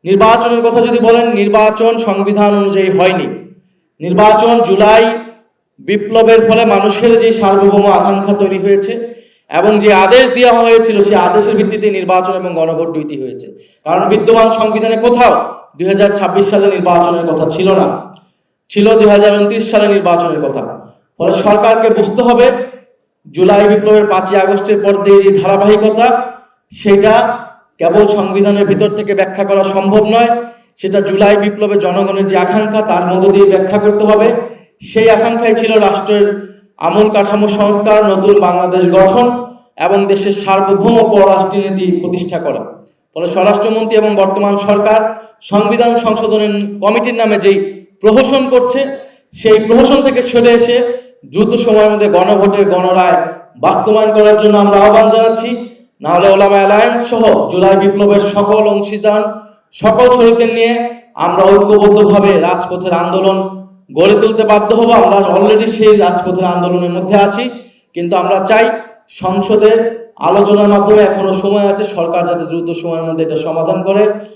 নির্বাচনের কথা যদি বলেন, নির্বাচন সংবিধান অনুযায়ী হয়নি। নির্বাচন জুলাই বিপ্লবের ফলে মানুষের যে সার্বভৌম আকাঙ্ক্ষা তৈরি হয়েছে এবং যে আদেশ দেওয়া হয়েছিল, সেই আদেশের ভিত্তিতে নির্বাচন এবং গণভোট দুইটি হয়েছে। কারণ বিদ্যমান সংবিধানে কোথাও 2026 সালে নির্বাচনের কথা ছিল না, ছিল 2029 সালে নির্বাচনের কথা। ফলে সরকারকে বুঝতে হবে জুলাই বিপ্লবের 5ই আগস্টের পর দিয়ে যে ধারাবাহিকতা, সেটা কেবল সংবিধানের ভিতর থেকে ব্যাখ্যা করা সম্ভব নয়, সেটা জুলাই বিপ্লবে জনগণের যে আকাঙ্ক্ষা তার মধ্য দিয়ে ব্যাখ্যা করতে হবে। সেই আকাঙ্ক্ষাই ছিল রাষ্ট্রের আমূল কাঠামো সংস্কার, নতুন বাংলাদেশ গঠন এবং দেশের সার্বভৌম পররাষ্ট্রনীতি প্রতিষ্ঠা করা। ফলে স্বরাষ্ট্রমন্ত্রী এবং বর্তমান সরকার সংবিধান সংশোধনের কমিটির নামে যেই প্রহসন করছে, সেই প্রহসন থেকে সরে এসে দ্রুত সময়ের মধ্যে গণভোটের গণরায় বাস্তবায়ন করার জন্য আমরা আহ্বান জানাচ্ছি। না হলে ওলামা অ্যালায়েন্স সহ জুলাই বিপ্লবের সকল অংশীদার, সকল শরীরদের নিয়ে আমরা ঐক্যবদ্ধভাবে রাজপথের আন্দোলন গড়ে তুলতে বাধ্য হব। আমরা অলরেডি সেই রাজপথের আন্দোলনের মধ্যে আছি, কিন্তু আমরা চাই সংসদে আলোচনার মাধ্যমে, এখনো সময় আছে, সরকার যাতে দ্রুত সময়ের মধ্যে এটা সমাধান করে।